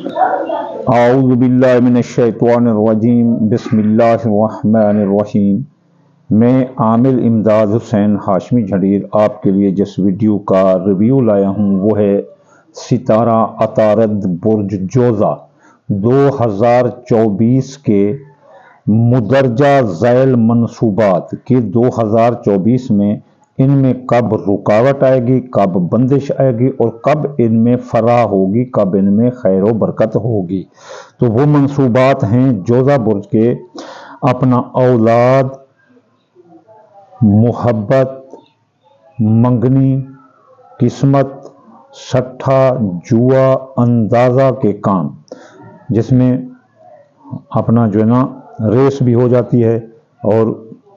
अऊज़ु बिल्लाहि मिनश्शैतानिर्रजीम बिस्मिल्लाहिर्रहमानिर्रहीम। मैं आमिर इमदाद हुसैन हाशमी झड़ीर आपके लिए जिस वीडियो का रिव्यू लाया हूँ वो है सितारा अतारद बुर्ज जोज़ा 2024 के मुदरजा झैल मंसूबात के 2024 में इनमें कब रुकावट आएगी, कब बंदिश आएगी और कब इनमें फराह होगी, कब इनमें खैर व बरकत होगी। तो वो मंसूबात हैं जोज़ा बुर्ज के अपना औलाद, मोहब्बत, मंगनी, किस्मत, सट्ठा, जुआ, अंदाज़ा के काम, जिसमें अपना जो है ना रेस भी हो जाती है और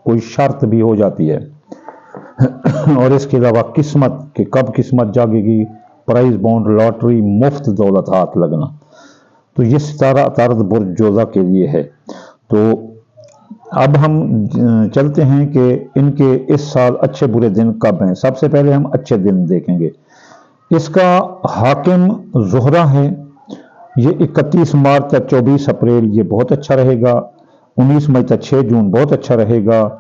कोई शर्त भी हो जाती है और इसके अलावा किस्मत कि कब किस्मत जागेगी, प्राइज बॉन्ड, लॉटरी, मुफ्त दौलत हाथ लगना। तो ये सितारा अतारद बुर्ज जोज़ा के लिए है। तो अब हम चलते हैं कि इनके इस साल अच्छे बुरे दिन कब हैं। सबसे पहले हम अच्छे दिन देखेंगे। इसका हाकिम ज़ोहरा है, ये 31 मार्च तक 24 अप्रैल ये बहुत अच्छा रहेगा, 19 मई तक 6 जून बहुत अच्छा रहेगा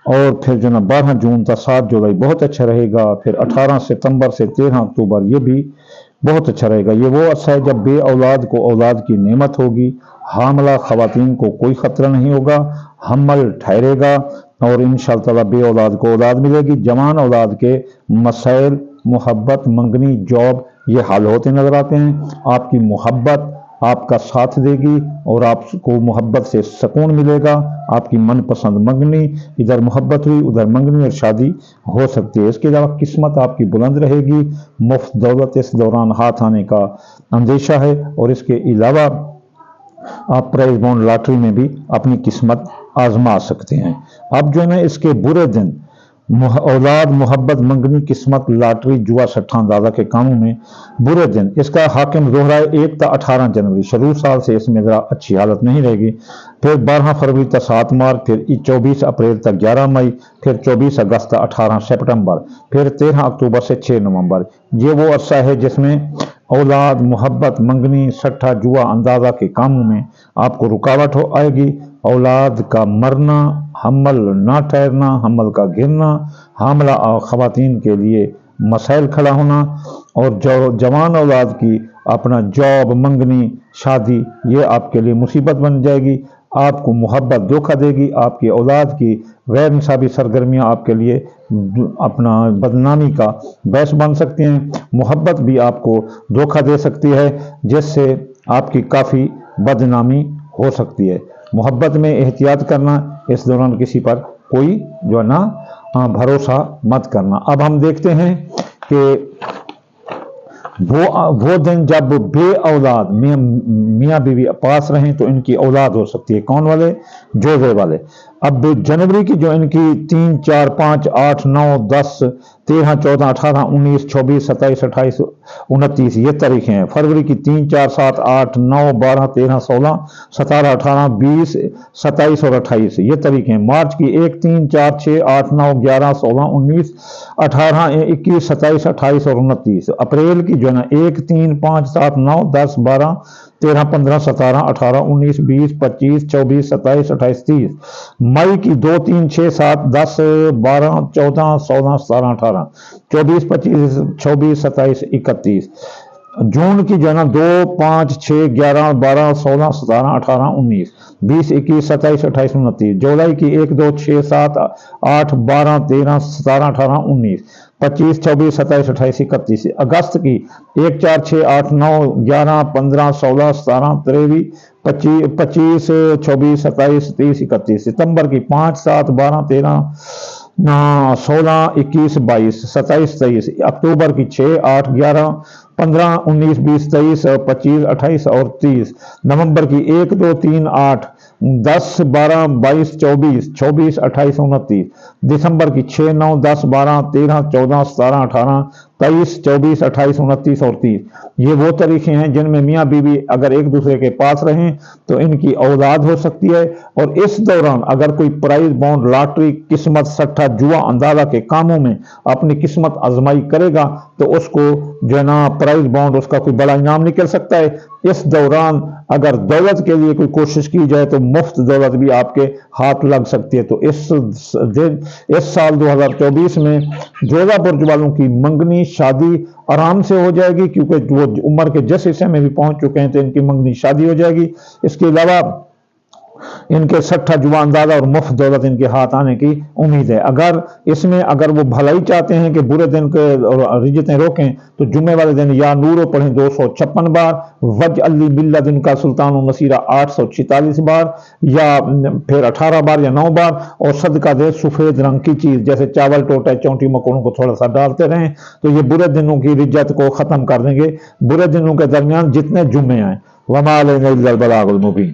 और फिर जो ना 12 जून तक 7 जुलाई बहुत अच्छा रहेगा, फिर 18 सितंबर से 13 अक्टूबर ये भी बहुत अच्छा रहेगा। ये वो अर्सा है जब बे औलाद को औलाद की नेमत होगी, हामला खवातीन को कोई ख़तरा नहीं होगा, हमल ठहरेगा और इंशाअल्लाह बे औलाद को औलाद मिलेगी। जवान औलाद के मसाइल, मोहब्बत, मंगनी, जॉब ये हल होते नज़र आते हैं। आपकी मोहब्बत आपका साथ देगी और आपको मोहब्बत से सुकून मिलेगा। आपकी मनपसंद मंगनी, इधर मोहब्बत हुई उधर मंगनी और शादी हो सकती है। इसके अलावा किस्मत आपकी बुलंद रहेगी, मुफ्त दौलत इस दौरान हाथ आने का अंदेशा है और इसके अलावा आप प्राइज बॉन्ड लॉटरी में भी अपनी किस्मत आजमा सकते हैं। अब जो है ना इसके बुरे दिन औलाद, मोहब्बत, मंगनी, किस्मत, लॉटरी, जुआ, सट्ठा, अंदाजा के कामों में बुरे दिन। इसका हाकिम ज़ोहरा 1 था 18 जनवरी, शुरू साल से इसमें ज़रा अच्छी हालत नहीं रहेगी। फिर 12 फरवरी तक 7 मार्च, फिर 24 अप्रैल तक 11 मई, फिर 24 अगस्त तक 18 सितंबर, फिर 13 अक्टूबर से 6 नवंबर। ये वो अरसा है जिसमें औलाद, मोहब्बत, मंगनी, सट्ठा, जुआ, अंदाजा के कामों में आपको रुकावट आएगी। औलाद का मरना, हमल ना ठहरना, हमल का गिरना, हामला और ख़वातीन के लिए मसाइल खड़ा होना और जो जवान औलाद की अपना जॉब, मंगनी, शादी ये आपके लिए मुसीबत बन जाएगी। आपको मोहब्बत धोखा देगी, आपकी औलाद की गैर निसाबी सरगर्मियाँ आपके लिए अपना बदनामी का बहस बन सकती हैं। मोहब्बत भी आपको धोखा दे सकती है जिससे आपकी काफ़ी बदनामी हो सकती है। मोहब्बत में एहतियात करना, इस दौरान किसी पर कोई जो है ना भरोसा मत करना। अब हम देखते हैं कि वो दिन जब बे औलाद मियाँ बीवी पास रहें तो इनकी औलाद हो सकती है। कौन वाले? जोज़े वाले। अब जनवरी की जो इनकी 3, 4, 5, 8, 9, 10, 13, 14, 18, 19, 24, 27, 28, 29 ये तारीखें हैं। फरवरी की 3, 4, 7, 8, 9, 12, 13, 16, 17, 18, 20, 27 और 28 ये तारीखें। मार्च की 1, 3, 4, 6, 8, 9, 11, 16, 19, 18, 21, 27, 28 और 29। अप्रैल की जो है ना 1, 3, 5, 7, 9, 10, 12, 13, 15, 17, 18, 19, 20, 25, 24, 27, 28, 30। मई की 2, 3, 6, 7, 10, 12, 14, 16, 17, 18, 24, 25, 26, 27, 31। जून की जो है ना 2, 5, 6, 11, 12, 16, 17, 18, 19, 20, 21, 27, 28, 29। जुलाई की 1, 2, 6, 7, 8, 12, 13, 17, 18, 19, 25, 26, 27, 28, 31। अगस्त की 1, 4, 6, 8, 9, 11, 15, 16, 17, 23, 25, 26, 27, 30, 31। सितंबर की 5, 7, 12, 13, 16, 21, 22, 27, 23। अक्टूबर की 6, 8, 11, 15, 19, 20, 23, 25, 28 और 30। नवंबर की 1, 2, 3, 8, 10, 12, 22, 24, 26, 28, 29। दिसंबर की 6, 9, 10, 12, 13, 14, 17, 18, 23, 24, 28, 29 और 30 یہ وہ طریقے ہیں جن میں میاں بیوی اگر ایک دوسرے کے پاس رہیں تو ان کی اولاد ہو سکتی ہے، اور اس دوران اگر کوئی پرائز بانڈ، لاٹری، قسمت، سٹھا، جوا، اندازہ کے کاموں میں اپنی قسمت آزمائی کرے گا تو اس کو جو ہے نا پرائز بانڈ، اس کا کوئی بڑا انعام نکل سکتا ہے۔ اس دوران اگر دولت کے لیے کوئی کوشش کی جائے تو مفت دولت بھی آپ کے ہاتھ لگ سکتی ہے۔ تو اس سال 2024 میں جوزہ برج والوں کی منگنی شادی آرام سے ہو جائے گی، کیونکہ وہ عمر کے جس حصے میں بھی پہنچ چکے ہیں تو ان کی منگنی شادی ہو جائے گی۔ اس کے علاوہ ان کے سٹھا، جوا، اندازہ اور مفت دولت ان کے ہاتھ آنے کی امید ہے۔ اگر وہ بھلائی چاہتے ہیں کہ برے دن کے رجتیں روکیں تو جمعے والے دن یا نورو پڑھیں 256 بار، وج علی ملت ان کا سلطان و نصیرہ 846 بار، یا پھر 18 بار یا 9 بار، اور صدقہ دے سفید رنگ کی چیز جیسے چاول، ٹوٹے، چونٹی، مکوڑوں کو تھوڑا سا ڈالتے رہیں، تو یہ برے دنوں کی رجت کو ختم کر دیں گے۔ برے دنوں کے درمیان جتنے جمعے آئیں، وما علینا الا البلاغ المبین۔